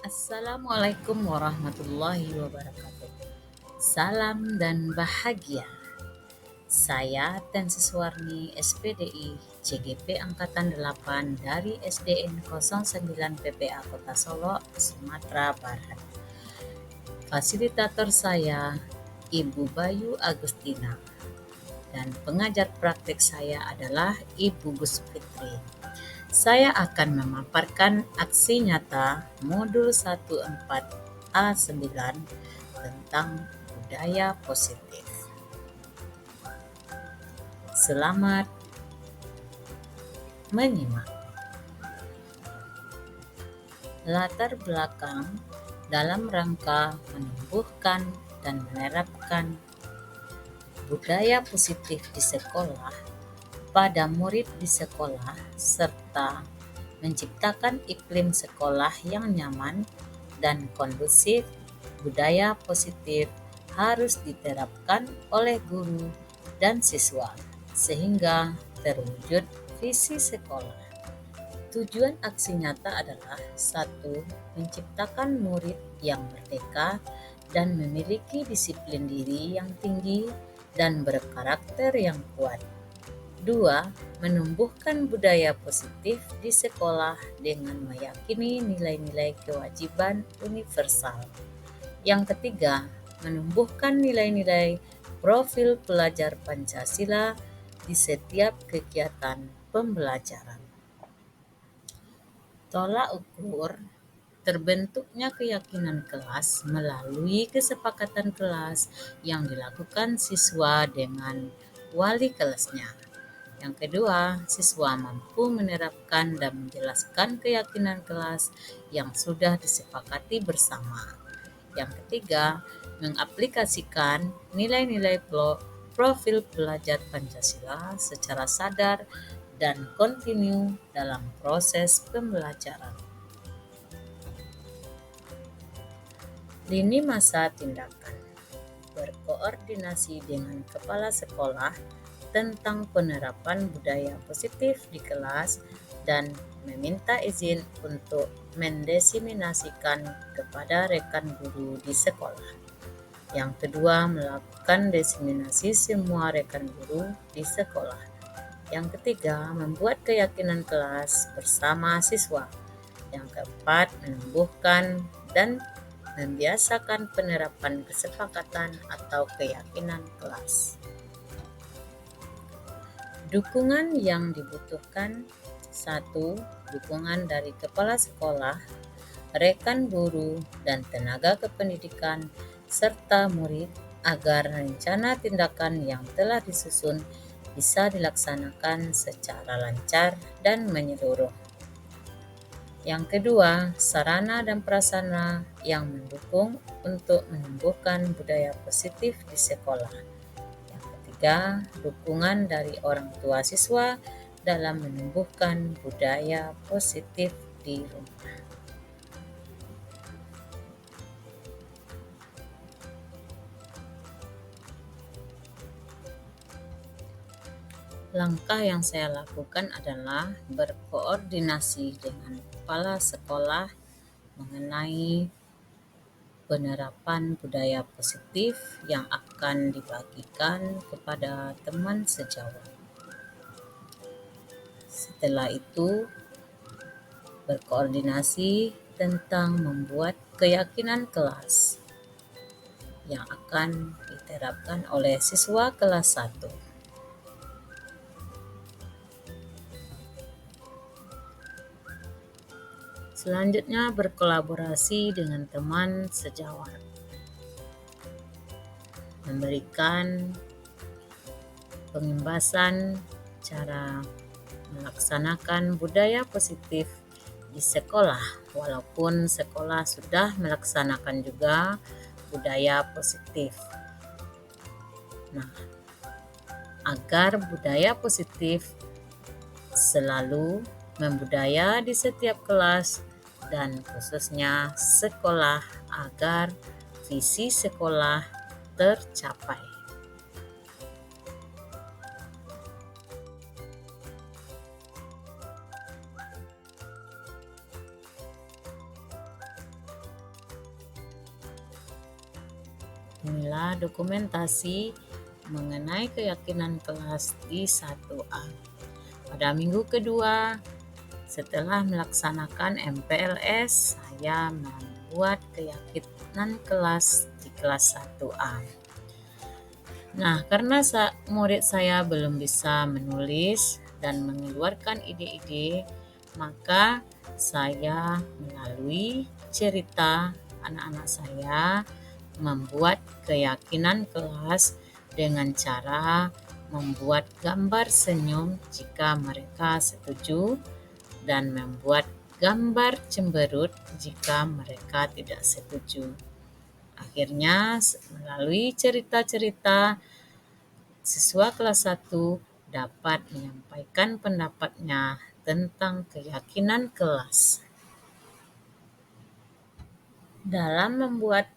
Assalamualaikum warahmatullahi wabarakatuh. Salam dan bahagia. Saya Ten Siswarni SPDI CGP Angkatan 8 dari SDN 09 PPA Kota Solo, Sumatera Barat. Fasilitator saya Ibu Bayu Agustina dan pengajar praktik saya adalah Ibu Gus Fitri. Saya akan memaparkan aksi nyata modul 14A9 tentang budaya positif. Selamat menyimak. Latar belakang dalam rangka menumbuhkan dan menerapkan budaya positif di sekolah pada murid di sekolah serta menciptakan iklim sekolah yang nyaman dan kondusif. Budaya positif harus diterapkan oleh guru dan siswa sehingga terwujud visi sekolah. Tujuan aksi nyata adalah 1. Menciptakan murid yang merdeka dan memiliki disiplin diri yang tinggi dan berkarakter yang kuat. 2. Menumbuhkan budaya positif di sekolah dengan meyakini nilai-nilai kewajiban universal. Yang ketiga, menumbuhkan nilai-nilai profil pelajar Pancasila di setiap kegiatan pembelajaran. Tolak ukur terbentuknya keyakinan kelas melalui kesepakatan kelas yang dilakukan siswa dengan wali kelasnya. Yang kedua, siswa mampu menerapkan dan menjelaskan keyakinan kelas yang sudah disepakati bersama. Yang ketiga, mengaplikasikan nilai-nilai profil pelajar Pancasila secara sadar dan kontinu dalam proses pembelajaran. Lini masa tindakan: berkoordinasi dengan kepala sekolah tentang penerapan budaya positif di kelas dan meminta izin untuk mendiseminasikan kepada rekan guru di sekolah. Yang kedua, melakukan diseminasi semua rekan guru di sekolah. Yang ketiga, membuat keyakinan kelas bersama siswa. Yang keempat, menumbuhkan dan membiasakan penerapan kesepakatan atau keyakinan kelas. Dukungan yang dibutuhkan: 1. Dukungan dari kepala sekolah, rekan guru, dan tenaga kependidikan, serta murid agar rencana tindakan yang telah disusun bisa dilaksanakan secara lancar dan menyeluruh. Yang kedua, sarana dan prasarana yang mendukung untuk menumbuhkan budaya positif di sekolah. Yang ketiga, dukungan dari orang tua siswa dalam menumbuhkan budaya positif di rumah. Langkah yang saya lakukan adalah berkoordinasi dengan kepala sekolah mengenai penerapan budaya positif yang akan dibagikan kepada teman sejawat. Setelah itu, berkoordinasi tentang membuat keyakinan kelas yang akan diterapkan oleh siswa kelas 1. Selanjutnya, berkolaborasi dengan teman sejawat, memberikan pengimbasan cara melaksanakan budaya positif di sekolah, walaupun sekolah sudah melaksanakan juga budaya positif. Nah, agar budaya positif selalu membudaya di setiap kelas dan khususnya sekolah agar visi sekolah tercapai. Inilah dokumentasi mengenai keyakinan kelas di 1A. Pada minggu kedua, setelah melaksanakan MPLS, saya membuat keyakinan kelas di kelas 1A. Nah, karena murid saya belum bisa menulis dan mengeluarkan ide-ide, maka saya melalui cerita anak-anak saya membuat keyakinan kelas dengan cara membuat gambar senyum jika mereka setuju dan membuat gambar cemberut jika mereka tidak setuju. Akhirnya, melalui cerita-cerita, siswa kelas 1 dapat menyampaikan pendapatnya tentang keyakinan kelas. Dalam membuat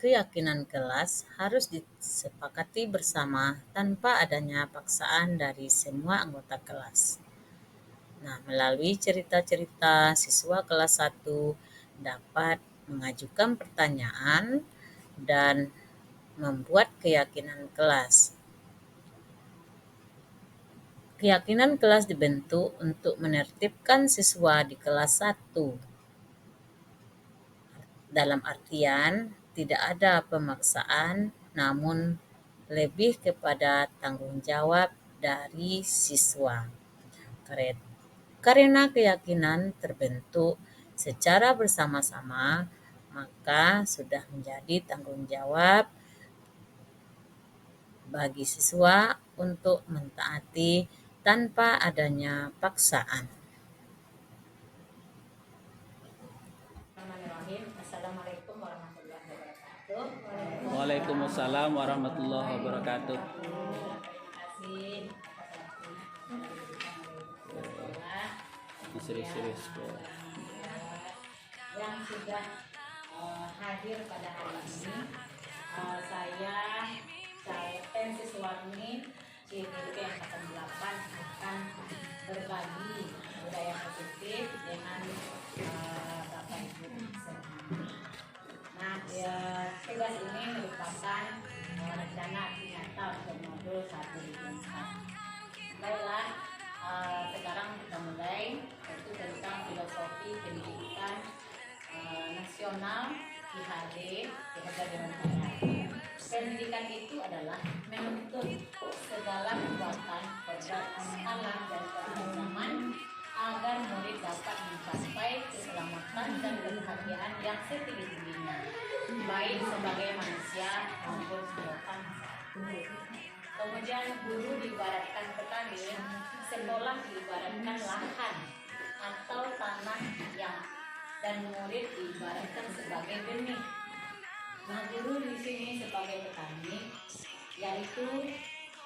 keyakinan kelas harus disepakati bersama tanpa adanya paksaan dari semua anggota kelas. Nah, melalui cerita-cerita, siswa kelas 1 dapat mengajukan pertanyaan dan membuat keyakinan kelas. Keyakinan kelas dibentuk untuk menertibkan siswa di kelas 1. Dalam artian, tidak ada pemaksaan, namun lebih kepada tanggung jawab dari siswa. Karena keyakinan terbentuk secara bersama-sama, maka sudah menjadi tanggung jawab bagi siswa untuk mentaati tanpa adanya paksaan. Assalamualaikum warahmatullahi wabarakatuh. Waalaikumsalam warahmatullahi wabarakatuh. Terima kasih Serius-serius kok. yang sudah hadir pada hari ini. Saya siswa ini CDP Angkatan 8 akan berbagi budaya positif dengan Bapak Ibu semua. Nah, tugas ini merupakan rencana aksi nyata untuk modul 1/4. Baiklah, sekarang kita mulai, yaitu tentang filosofi pendidikan nasional IHD Dewantara. Pendidikan itu adalah menuntut segala kekuatan, alam dan keberagaman agar murid dapat mencapai keselamatan dan kebahagiaan yang setinggi-tingginya, baik sebagai manusia maupun sebagai bangsa. Kemudian guru diibaratkan petani, sekolah diibaratkan lahan atau tanah dan murid diibaratkan sebagai benih. Nah, guru di sini sebagai petani, yaitu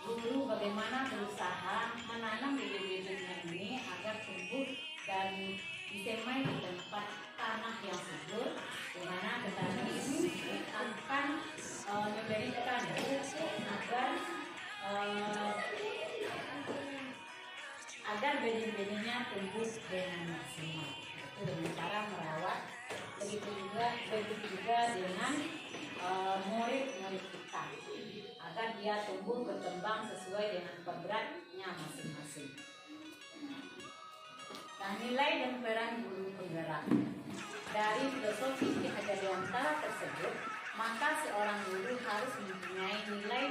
guru bagaimana berusaha menanam bibit-bibitnya ini agar tumbuh dan disemai di tempat tanah yang subur, di mana petani ini akan memberikan agar benih-benihnya tumbuh dengan maksimal. Itu dengan cara merawat, begitu juga dengan murid-murid kita, agar dia tumbuh berkembang sesuai dengan kodratnya masing-masing. Nah, nilai dan peran guru penggerak dari filosofi Ki Hajar Dewantara tersebut, maka seorang guru harus mempunyai nilai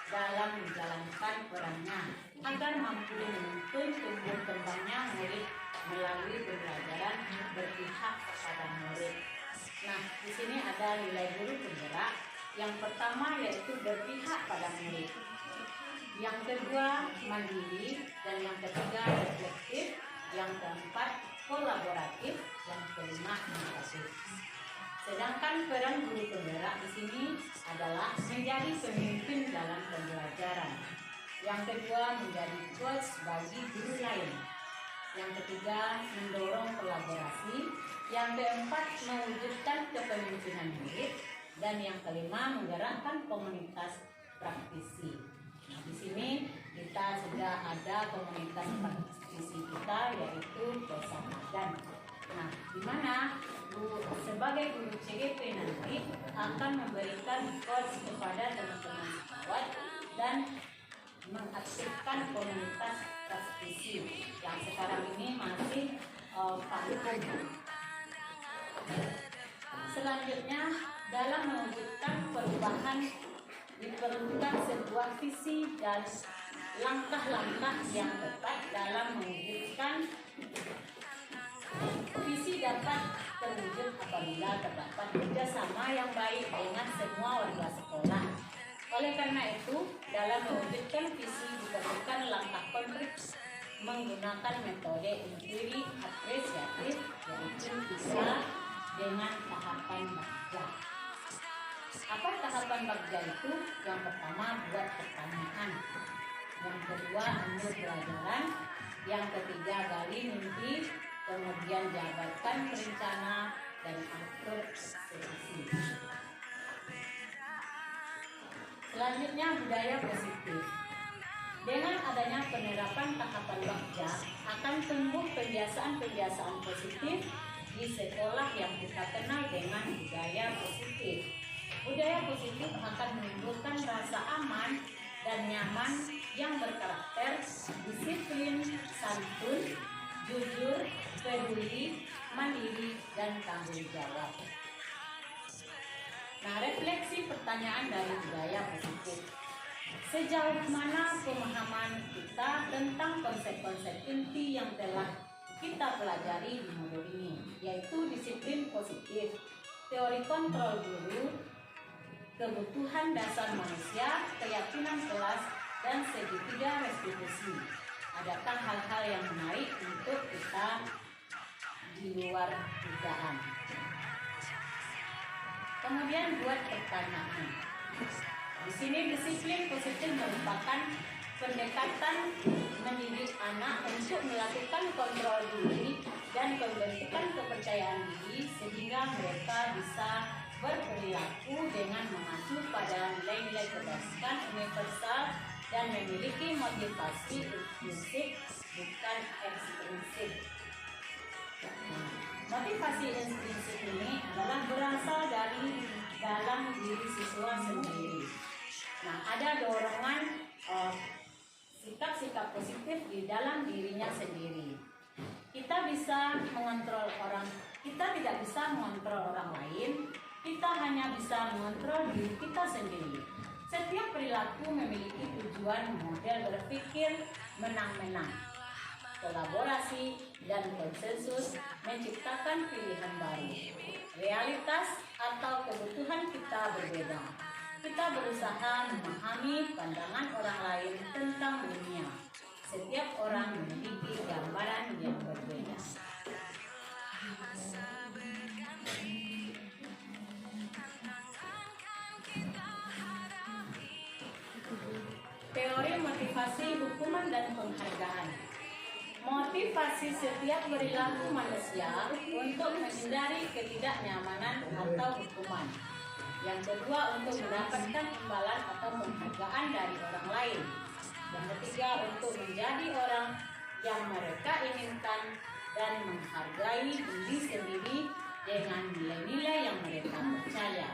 dalam menjalankan perannya agar mampu menuntun tumbuh kembangnya murid melalui pembelajaran berpihak kepada murid. Nah, di sini ada nilai guru penggerak. Yang pertama yaitu berpihak pada murid. Yang kedua mandiri, dan yang ketiga reflektif. Yang keempat kolaboratif, yang kelima inklusif. Sedangkan peran guru penggerak di sini adalah menjadi pemimpin dalam pembelajaran. Yang kedua menjadi coach bagi guru lain. Yang ketiga mendorong kolaborasi. Yang keempat mewujudkan kepemimpinan murid. Dan yang kelima menggerakkan komunitas praktisi. Nah, di sini kita sudah ada komunitas praktisi kita, yaitu Desa Madan. Nah, di mana sebagai guru CGP nanti akan memberikan coach kepada teman-teman sejawat dan mengaktifkan komunitas transmisi yang sekarang ini masih vakum. Selanjutnya, dalam mewujudkan perubahan diperlukan sebuah visi dan langkah-langkah yang tepat. Dalam mewujudkan visi dapat terwujud apabila terdapat kerjasama yang baik dengan semua warga sekolah. Oleh karena itu, dalam mewujudkan visi diperlukan langkah konkret menggunakan metode empiri apresiatif, yaitu bisa dengan tahapan bagja. Apa tahapan bagja itu? Yang pertama, buat pertanyaan. Yang kedua, ambil pelajaran. Yang ketiga, gali mimpi. Kemudian jabarkan rencana dan atur eksekusi. Selanjutnya, budaya positif. Dengan adanya penerapan tahapan bagja, akan tumbuh kebiasaan-kebiasaan positif di sekolah yang kita kenal dengan budaya positif. Budaya positif akan menimbulkan rasa aman dan nyaman yang berkarakter disiplin, santun, jujur, peduli, mandiri, dan tanggung jawab. Nah, refleksi pertanyaan dari budaya positif. Sejauh mana pemahaman kita tentang konsep-konsep inti yang telah kita pelajari di modul ini, yaitu disiplin positif, teori kontrol guru, kebutuhan dasar manusia, keyakinan kelas, dan segitiga restitusi. Adakah hal-hal yang menarik untuk kita di luar dugaan? Kemudian buat pertanyaan. Di sini disiplin positif merupakan pendekatan mendidik anak untuk melakukan kontrol diri dan pembentukan kepercayaan diri sehingga mereka bisa berperilaku dengan mengacu pada nilai-nilai kebajikan universal dan memiliki motivasi intrinsik bukan ekstrinsik. Motivasi intrinsik ini adalah berasal dari dalam diri siswa sendiri. Nah, ada dorongan sikap-sikap positif di dalam dirinya sendiri. Kita bisa mengontrol orang, kita tidak bisa mengontrol orang lain, kita hanya bisa mengontrol diri kita sendiri. Setiap perilaku memiliki tujuan model berpikir menang-menang. Kolaborasi dan konsensus menciptakan pilihan baru. Realitas atau kebutuhan kita berbeda. Kita berusaha memahami pandangan orang lain tentang dunia. Setiap orang memiliki gambaran yang berbeda. Teori motivasi, hukuman, dan penghargaan. Motivasi setiap perilaku manusia untuk menghindari ketidaknyamanan atau hukuman. Yang kedua, untuk mendapatkan imbalan atau penghargaan dari orang lain. Yang ketiga, untuk menjadi orang yang mereka inginkan dan menghargai diri sendiri dengan nilai-nilai yang mereka percaya.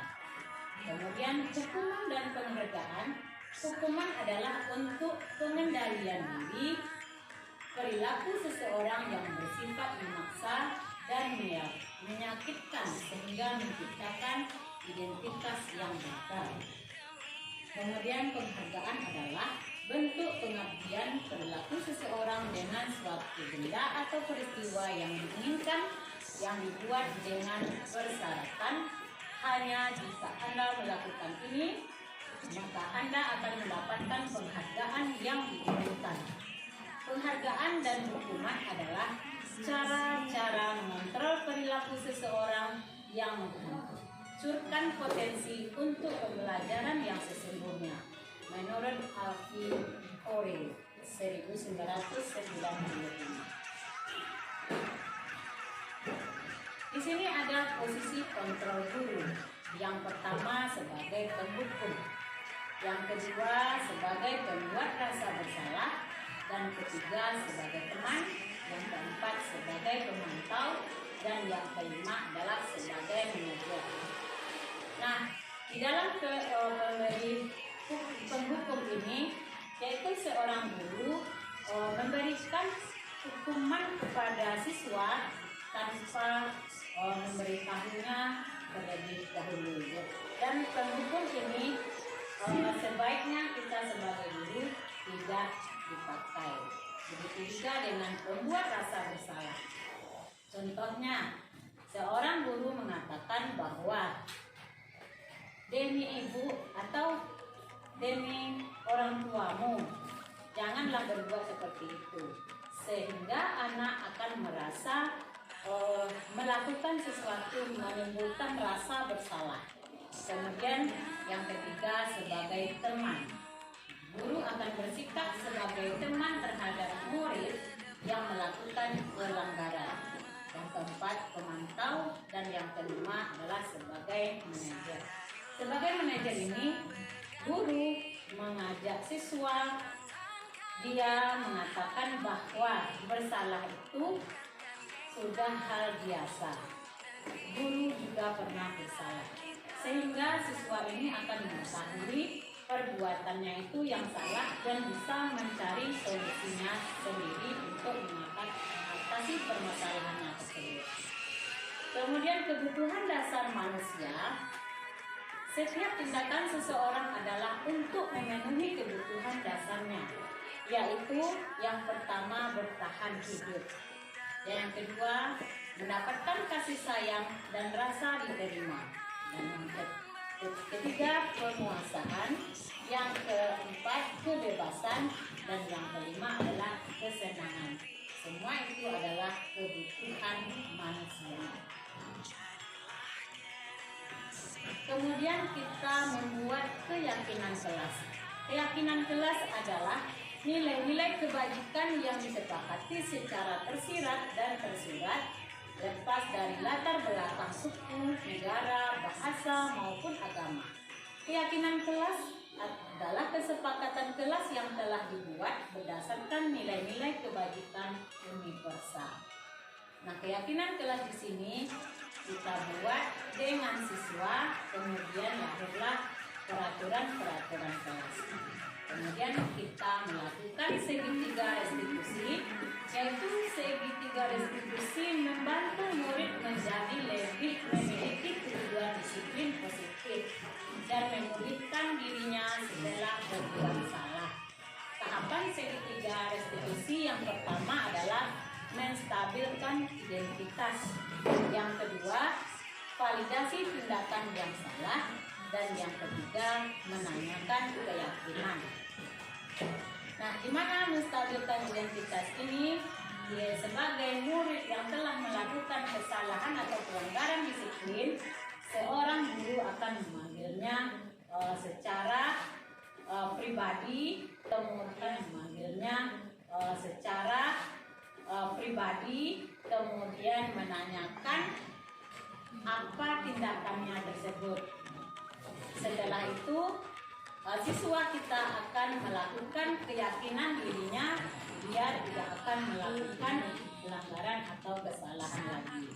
Kemudian, hukuman dan penghargaan. Hukuman adalah untuk pengendalian diri, perilaku seseorang yang bersifat memaksa dan menyakitkan sehingga menciptakan identitas yang batal. Kemudian penghargaan adalah bentuk pengabdian perilaku seseorang dengan suatu benda atau peristiwa yang diinginkan yang dibuat dengan persyaratan hanya jika Anda melakukan ini maka Anda akan mendapatkan penghargaan yang diinginkan. Penghargaan dan hukuman adalah cara-cara mengontrol perilaku seseorang yang menghancurkan potensi untuk pembelajaran yang sesungguhnya. Menurut Alvin Orey, 1995. Di sini ada posisi kontrol guru. Yang pertama sebagai penghukum, yang kedua sebagai pembuat rasa bersalah, dan ketiga sebagai teman, yang keempat sebagai pemantau, dan dan yang kelima adalah sebagai manajer. Nah, di dalam pemberi penghukum ini, yaitu seorang guru memberikan hukuman kepada siswa tanpa memberitahunya terlebih dahulu. Dan penghukum ini sebaiknya kita sebagai guru tidak dipakai. Begitu juga dengan pembuat rasa bersalah. Contohnya, seorang guru mengatakan bahwa demi ibu atau demi orang tuamu, janganlah berbuat seperti itu, sehingga anak akan merasa melakukan sesuatu menimbulkan rasa bersalah. Kemudian yang ketiga, sebagai teman, guru akan bersikap sebagai teman terhadap murid yang melakukan pelanggaran. Yang keempat, pemantau, dan yang kelima adalah sebagai manajer. Sebagai manajer ini, guru mengajak siswa, dia mengatakan bahwa bersalah itu sudah hal biasa. Guru juga pernah bersalah, sehingga siswa ini akan mengetahui perbuatannya itu yang salah dan bisa mencari solusinya sendiri untuk mengatasi permasalahannya tersebut. Kemudian kebutuhan dasar manusia, setiap tindakan seseorang adalah untuk memenuhi kebutuhan dasarnya, yaitu yang pertama bertahan hidup, dan yang kedua mendapatkan kasih sayang dan rasa diterima, dan yang ketiga penguasaan, yang keempat kebebasan, dan yang kelima adalah kesenangan. Semua itu adalah kebutuhan manusia. Kemudian kita membuat keyakinan kelas. Keyakinan kelas adalah nilai-nilai kebajikan yang disepakati secara tersirat dan tersurat, lepas dari latar belakang suku, negara, bahasa, maupun agama. Keyakinan kelas adalah kesepakatan kelas yang telah dibuat berdasarkan nilai-nilai kebajikan universal. Nah, keyakinan kelas di sini kita buat dengan siswa, kemudian lahirlah peraturan-peraturan kelas. Kemudian kita melakukan segitiga restitusi, yaitu segitiga restitusi membantu murid menjadi lebih memiliki tujuan disiplin positif dan memulihkan dirinya setelah berbuat salah. Tahapan segitiga restitusi yang pertama adalah menstabilkan identitas. Yang kedua, validasi tindakan yang salah. Dan yang ketiga, menanyakan keyakinan. Nah, di mana menstabilkan identitas ini? Dia sebagai murid yang telah melakukan kesalahan atau pelanggaran disiplin, seorang guru akan memanggilnya secara pribadi, kemudian memanggilnya secara pribadi, kemudian menanyakan apa tindakannya tersebut. Setelah itu, siswa kita akan melakukan keyakinan dirinya, dia tidak akan melakukan pelanggaran atau kesalahan lagi.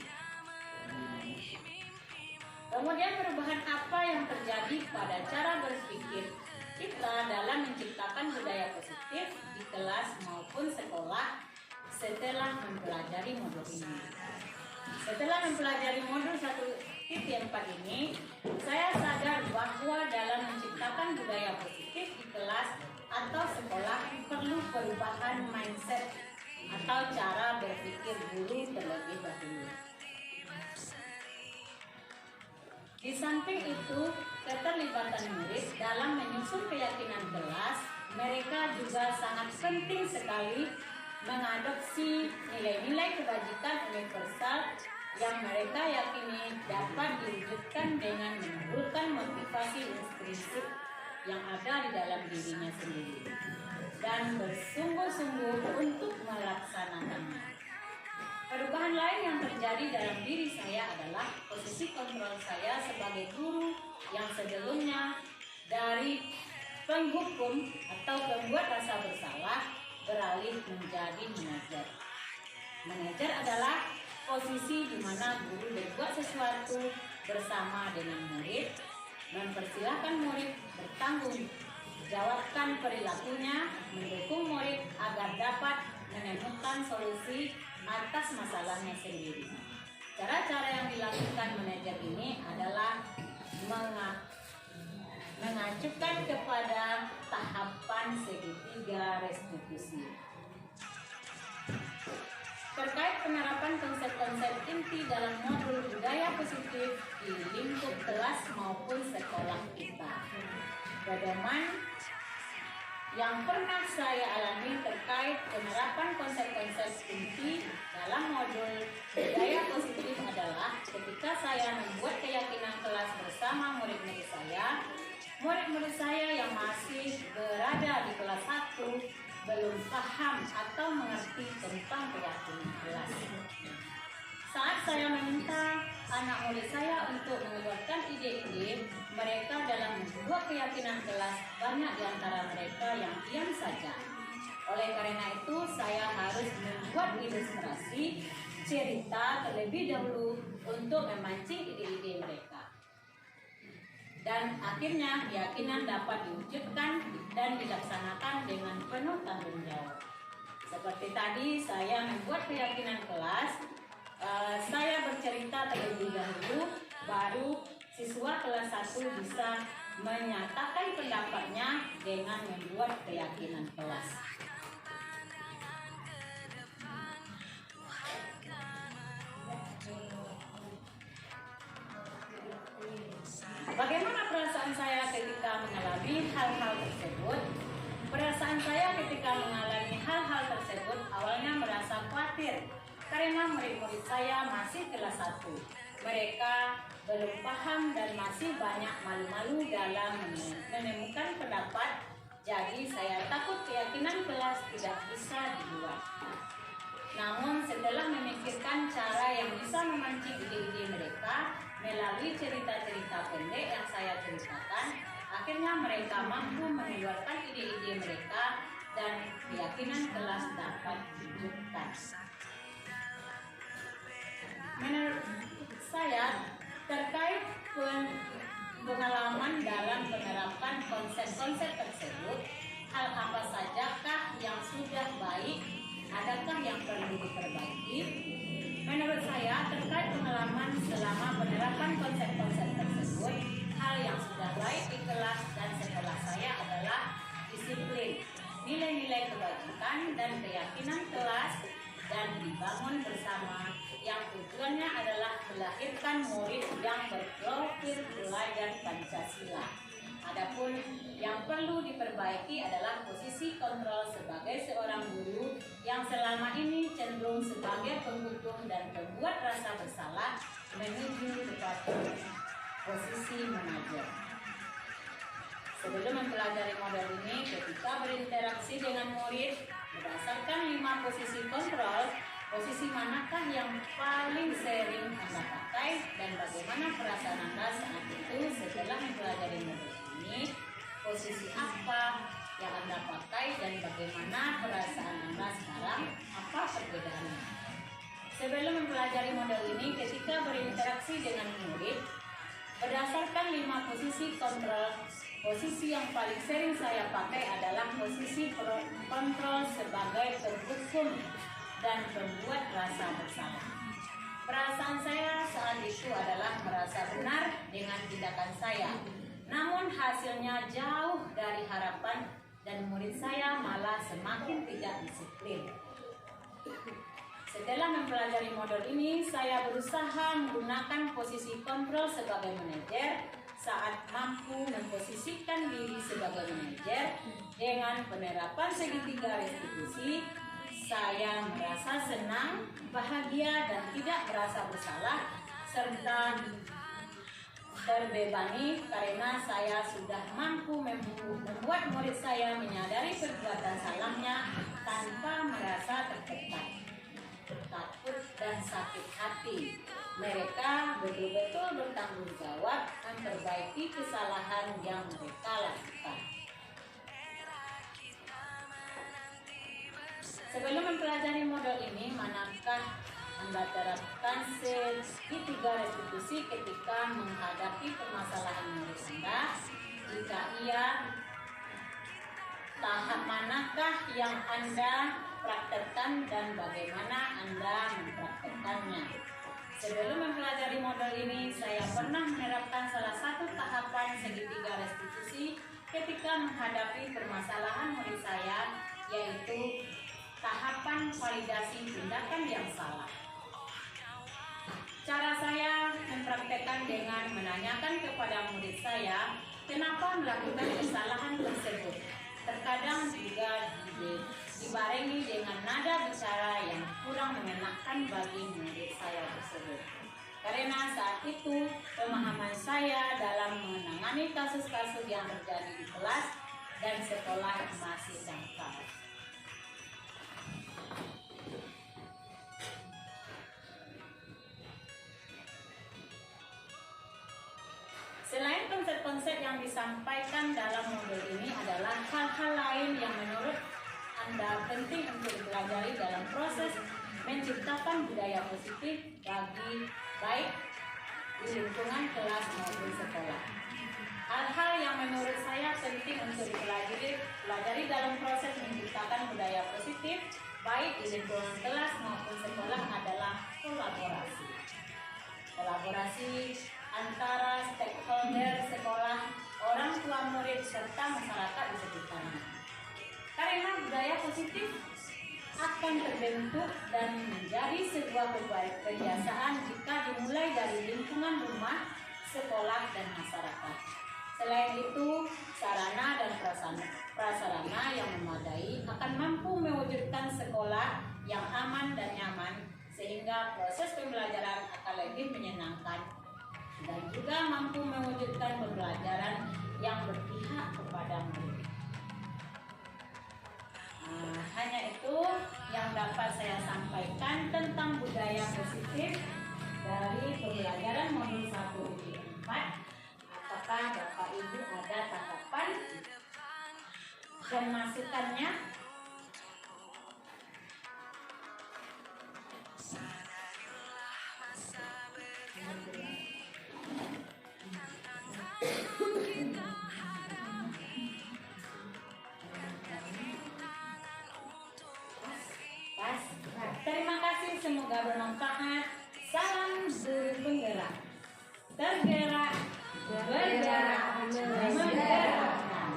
Kemudian perubahan apa yang terjadi pada cara berpikir kita dalam menciptakan budaya positif di kelas maupun sekolah setelah mempelajari modul ini. Setelah mempelajari modul 1.4 ini, saya sadar bahwa dalam menciptakan budaya positif di kelas atau sekolah perlu perubahan mindset atau cara berpikir guru terlebih dahulu. Di samping itu, keterlibatan murid dalam menyusun keyakinan kelas, mereka juga sangat penting sekali mengadopsi nilai-nilai kebajikan universal yang mereka yakini dapat diwujudkan dengan menumbuhkan motivasi intrinsik yang ada di dalam dirinya sendiri dan bersungguh-sungguh untuk melaksanakannya. Perubahan lain yang terjadi dalam diri saya adalah posisi kontrol saya sebagai guru yang sebelumnya dari penghukum atau pembuat rasa bersalah beralih menjadi manajer. Manajer adalah posisi di mana guru berbuat sesuatu bersama dengan murid, mempersilahkan murid bertanggung jawabkan perilakunya, mendukung murid agar dapat menemukan solusi atas masalahnya sendiri. Cara-cara yang dilakukan manajer ini adalah mengacukan kepada tahapan segitiga restitusi. Terkait penerapan konsep-konsep inti dalam modul budaya positif di lingkup kelas maupun sekolah kita. Pedoman yang pernah saya alami terkait penerapan konsep-konsep inti dalam modul budaya positif adalah ketika saya membuat keyakinan kelas bersama murid-murid saya yang masih berada di kelas 1 belum paham atau mengerti tentang keyakinan kelas. Saat saya meminta anak murid saya untuk mengeluarkan ide-ide mereka dalam membuat keyakinan kelas, banyak di antara mereka yang diam saja. Oleh karena itu, saya harus membuat ilustrasi cerita terlebih dahulu untuk memancing ide-ide mereka. Dan akhirnya keyakinan dapat diwujudkan dan dilaksanakan dengan penuh tanggung jawab. Seperti tadi saya membuat keyakinan kelas, saya bercerita terlebih dahulu, baru siswa kelas 1 bisa menyatakan pendapatnya dengan membuat keyakinan kelas. Bagaimana perasaan saya ketika mengalami hal-hal tersebut? Perasaan saya ketika mengalami hal-hal tersebut awalnya merasa khawatir karena murid-murid saya masih kelas 1. Mereka belum paham dan masih banyak malu-malu dalam menemukan pendapat. Jadi saya takut keyakinan kelas tidak bisa dibuat. Namun setelah memikirkan cara yang bisa memancing ide-ide mereka melalui cerita-cerita pendek yang saya ceritakan, akhirnya mereka mampu mengeluarkan ide-ide mereka dan keyakinan kelas dapat diwujudkan. Menurut saya, terkait pengalaman dalam penerapan konsep-konsep tersebut, hal apa sajakah yang sudah baik? Adakah yang perlu diperbaiki? Menurut saya, terkait pengalaman selama penerapan konsep-konsep tersebut, hal yang sudah baik di kelas dan sekolah saya adalah disiplin, nilai-nilai kebajikan dan keyakinan kelas dan dibangun bersama yang tujuannya adalah melahirkan murid yang berprofil belajar Pancasila. Adapun yang perlu diperbaiki adalah posisi kontrol sebagai seorang guru yang selama ini cenderung sebagai penghukum dan pembuat rasa bersalah menuju kepada posisi manajer. Sebelum mempelajari model ini, ketika berinteraksi dengan murid berdasarkan 5 posisi kontrol, posisi manakah yang paling sering Anda pakai dan bagaimana perasaan Anda saat itu setelah mempelajari model ini? Posisi apa yang Anda pakai dan bagaimana perasaan Anda sekarang? Apa perbedaannya? Sebelum mempelajari model ini, ketika berinteraksi dengan murid, berdasarkan 5 posisi kontrol, posisi yang paling sering saya pakai adalah posisi kontrol sebagai penghukum dan pembuat rasa bersalah. Perasaan saya saat itu adalah merasa benar dengan tindakan saya. Namun hasilnya jauh dari harapan dan murid saya malah semakin tidak disiplin. Setelah mempelajari model ini, saya berusaha menggunakan posisi kontrol sebagai manajer. Saat mampu memposisikan diri sebagai manajer dengan penerapan segitiga restitusi, saya merasa senang, bahagia, dan tidak merasa bersalah, serta terbebani karena saya sudah mampu membuat murid saya menyadari perbuatan salahnya tanpa merasa tertekan, takut, dan sakit hati. Mereka betul-betul bertanggung jawab memperbaiki kesalahan yang mereka lakukan. Sebelum mempelajari model ini, manakah Anda terapkan segitiga restitusi ketika menghadapi permasalahan murid Anda? Jika iya, tahap manakah yang Anda praktekkan dan bagaimana Anda mempraktekkannya? Sebelum mempelajari model ini, saya pernah menerapkan salah satu tahapan segitiga restitusi ketika menghadapi permasalahan murid saya, yaitu tahapan validasi tindakan yang salah. Cara saya mempraktekkan dengan menanyakan kepada murid saya kenapa melakukan kesalahan tersebut. Terkadang juga dibarengi dengan nada bicara yang kurang mengenakan bagi murid saya tersebut. Karena saat itu pemahaman saya dalam menangani kasus-kasus yang terjadi di kelas dan sekolah masih dangkal. Selain konsep-konsep yang disampaikan dalam modul ini adalah hal-hal lain yang menurut Anda penting untuk dipelajari dalam proses menciptakan budaya positif bagi baik di lingkungan kelas maupun sekolah. Hal-hal yang menurut saya penting untuk dipelajari dalam proses menciptakan budaya positif baik di lingkungan kelas maupun sekolah adalah kolaborasi. Kolaborasi antara stakeholder sekolah, orang tua murid, serta masyarakat di sekitarnya. Karena budaya positif akan terbentuk dan menjadi sebuah kebiasaan jika dimulai dari lingkungan rumah, sekolah, dan masyarakat. Selain itu, sarana dan prasarana yang memadai akan mampu mewujudkan sekolah yang aman dan nyaman, sehingga proses pembelajaran akan lebih menyenangkan dan juga mampu mewujudkan pembelajaran yang berpihak kepada murid. Hanya itu yang dapat saya sampaikan tentang budaya positif dari pembelajaran modul 1 ujian 4. Apakah Bapak Ibu ada tanggapan dan masukannya? Terima kasih, semoga bermanfaat. Salam guru penggerak. Tergerak, bergerak, menggerakkan.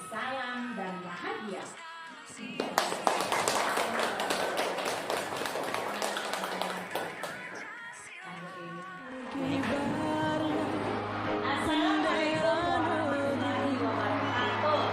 Salam dan bahagia. Assalamualaikum warahmatullahi wabarakatuh.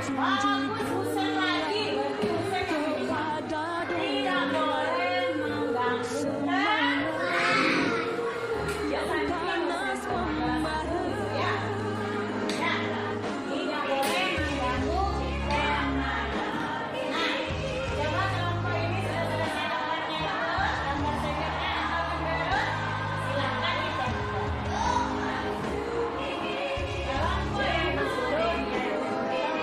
Bagus, Husen lagi. Berarti Husen yang bisa. Tidak boleh mengganggu. Ya, Santi yang Husen bagus ya. Ya, tidak boleh mengganggu Rena. Nah, coba kelompok ini sudah selesai gambarnya. Gambar segetnya atau gambar silakan dicontoh. Kelompok yang disuruh kelompok yang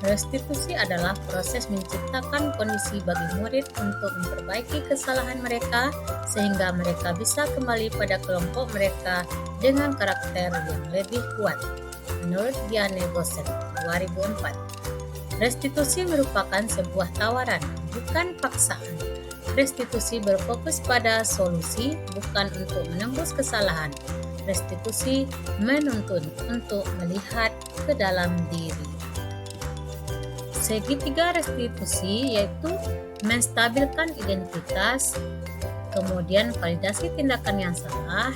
Restitusi adalah proses menciptakan kondisi bagi murid untuk memperbaiki kesalahan mereka sehingga mereka bisa kembali pada kelompok mereka dengan karakter yang lebih kuat. Menurut Diane Gosen, 2004. Restitusi merupakan sebuah tawaran, bukan paksaan. Restitusi berfokus pada solusi, bukan untuk menembus kesalahan. Restitusi menuntun untuk melihat ke dalam diri. Segitiga restitusi yaitu menstabilkan identitas, kemudian validasi tindakan yang salah,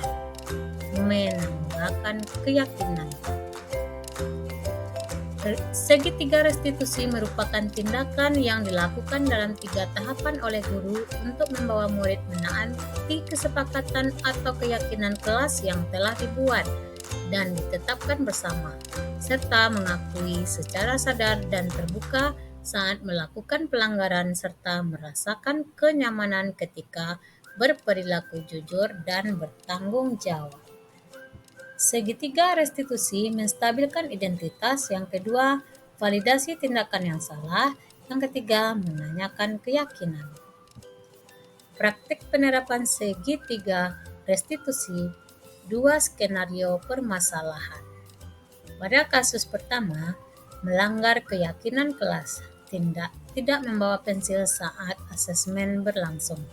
menambahkan keyakinan. Segitiga restitusi merupakan tindakan yang dilakukan dalam 3 tahapan oleh guru untuk membawa murid menaati kesepakatan atau keyakinan kelas yang telah dibuat dan ditetapkan bersama, serta mengakui secara sadar dan terbuka saat melakukan pelanggaran serta merasakan kenyamanan ketika berperilaku jujur dan bertanggung jawab. Segitiga restitusi menstabilkan identitas, yang kedua validasi tindakan yang salah, yang ketiga menanyakan keyakinan. Praktik penerapan segitiga restitusi, 2 skenario permasalahan. Pada kasus pertama, melanggar keyakinan kelas, tidak membawa pensil saat asesmen berlangsung.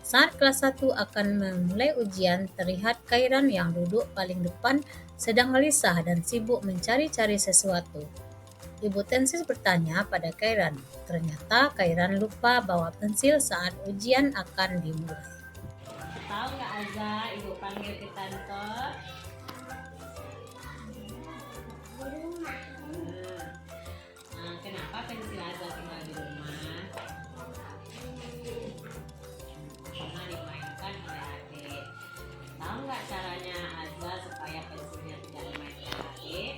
Saat kelas 1 akan memulai ujian, terlihat Kairan yang duduk paling depan sedang gelisah dan sibuk mencari-cari sesuatu. Ibu Tensis bertanya pada Kairan. Ternyata Kairan lupa bawa pensil saat ujian akan dimulai. Tahu nggak Azza, Ibu panggil ke tante? Kenapa pensil Azza tinggal di rumah? Karena dimainkan oleh adik. Tahu nggak caranya Azza supaya pensilnya tidak dimainkan adik?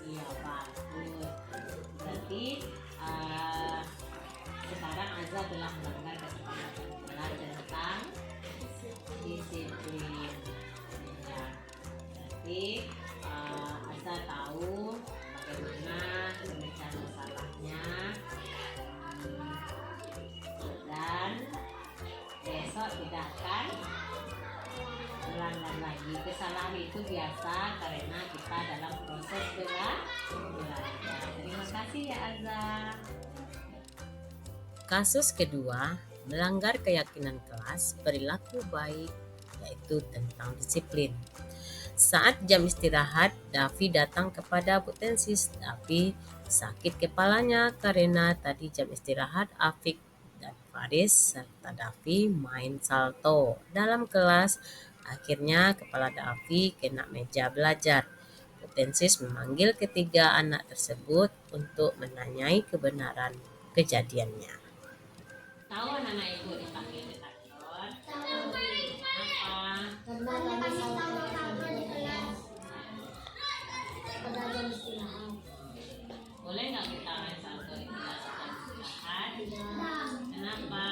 Iya, bagus. Berarti sekarang Azza telah melanggar kesepakatan kelas tentang disiplin. Ya. Berarti Azza tahu bagaimana pemecahan masalahnya, dan besok tidak akan melanggar lagi. Kesalahan itu biasa karena kita dalam proses belajar. Terima kasih ya Azza. Kasus kedua, melanggar keyakinan kelas, perilaku baik, yaitu tentang disiplin. Saat jam istirahat, Davi datang kepada Bu Tensis. Davi sakit kepalanya karena tadi jam istirahat Afik dan Faris serta Davi main salto dalam kelas. Akhirnya kepala Davi kena meja belajar. Bu Tensis memanggil ketiga anak tersebut untuk menanyai kebenaran kejadiannya. Tahu anak-anak ibu dipanggil ke kantor? Tahu. Kenapa? Karena kami salah di kelas pada jam istirahat. Boleh nggak kita main salto di kelas jam istirahat? Tidak. Kenapa?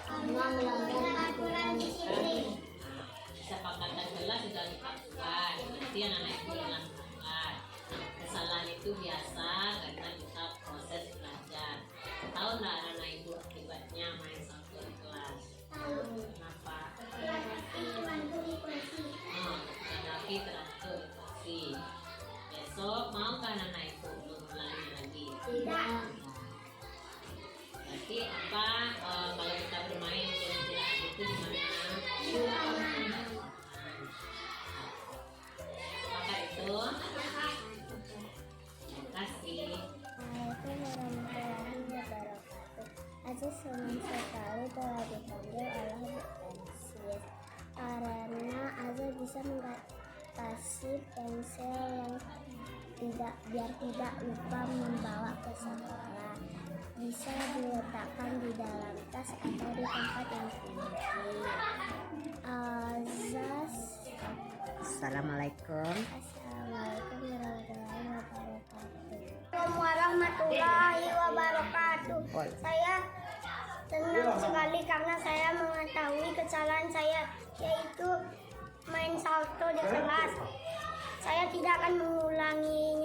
Karena melanggar aturan disiplin. Kesepakatan kelas sudah dilakukan. Berarti anak-anak ibu yang melanggar. Kesalahan itu biasa karena kita proses belajar. Tahu nggak anak-anak ibu akibatnya main salto di kelas? Tahu. Kenapa? Terbantu di kursi. Tapi teratur di kursi. Besok mau kan anak ibu mengulangi lagi? Tidak. Berarti apa kalau kita bermain di istirahat itu di mana? Maka itu. Terima kasih. Assalamualaikum warahmatullahi wabarakatuh. Aziz senang sekali telah dipanggil oleh Bu Tensis karena Aziz bisa mengatasi pensil yang biar tidak lupa membawa ke sekolah. Bisa diletakkan di dalam tas atau di tempat yang tinggi. Azaz. Assalamualaikum. Assalamualaikum warahmatullahi wabarakatuh. Assalamualaikum warahmatullahi wabarakatuh. Saya senang sekali karena saya mengetahui kesalahan saya, yaitu main salto di kelas. Saya tidak akan mengulanginya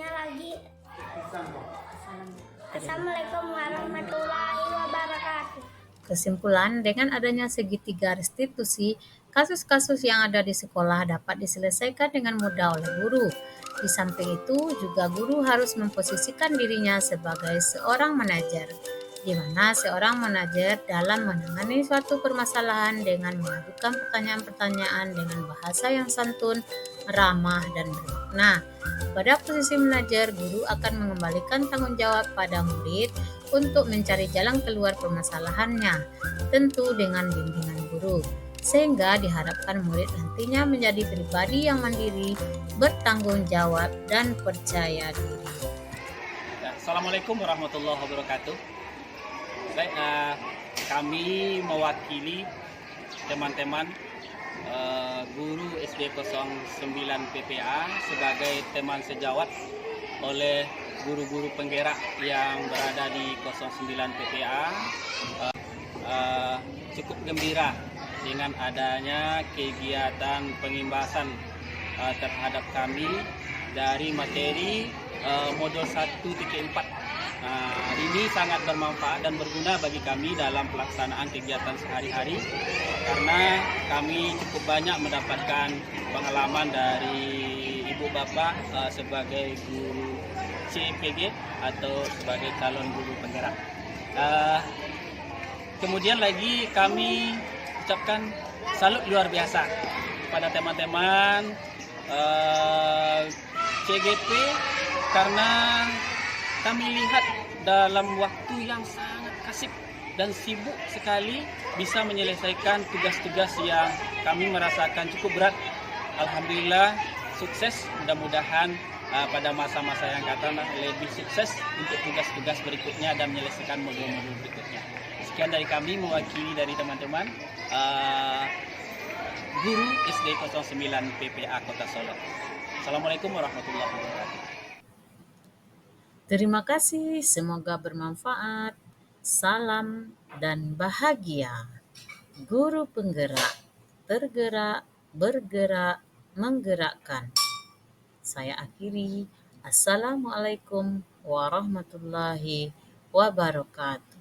Assalamualaikum warahmatullahi wabarakatuh. Kesimpulan, dengan adanya segitiga restitusi, kasus-kasus yang ada di sekolah dapat diselesaikan dengan mudah oleh guru. Di samping itu, juga guru harus memposisikan dirinya sebagai seorang manajer, di mana seorang manajer dalam menangani suatu permasalahan dengan mengajukan pertanyaan-pertanyaan dengan bahasa yang santun, ramah, dan bermakna. Pada posisi manajer, guru akan mengembalikan tanggung jawab pada murid untuk mencari jalan keluar permasalahannya, tentu dengan bimbingan guru, sehingga diharapkan murid nantinya menjadi pribadi yang mandiri, bertanggung jawab, dan percaya diri. Ya, Assalamualaikum warahmatullahi wabarakatuh. Baik, kami mewakili teman-teman guru SD 09 PPA sebagai teman sejawat oleh guru-guru penggerak yang berada di 09 PPA. Cukup gembira dengan adanya kegiatan pengimbasan terhadap kami dari materi modul 1.4. Ini sangat bermanfaat dan berguna bagi kami dalam pelaksanaan kegiatan sehari-hari karena kami cukup banyak mendapatkan pengalaman dari ibu bapak sebagai guru CPG atau sebagai calon guru penggerak. Kemudian lagi kami ucapkan salut luar biasa pada teman-teman CGP karena kami lihat dalam waktu yang sangat kasib dan sibuk sekali bisa menyelesaikan tugas-tugas yang kami merasakan cukup berat. Alhamdulillah sukses, mudah-mudahan pada masa-masa yang akan lebih sukses untuk tugas-tugas berikutnya dan menyelesaikan modul-modul berikutnya. Sekian dari kami mewakili dari teman-teman guru SD 09 PPA Kota Solo. Assalamualaikum warahmatullahi wabarakatuh. Terima kasih, semoga bermanfaat. Salam dan bahagia. Guru penggerak, tergerak, bergerak, menggerakkan. Saya akhiri. Assalamualaikum warahmatullahi wabarakatuh.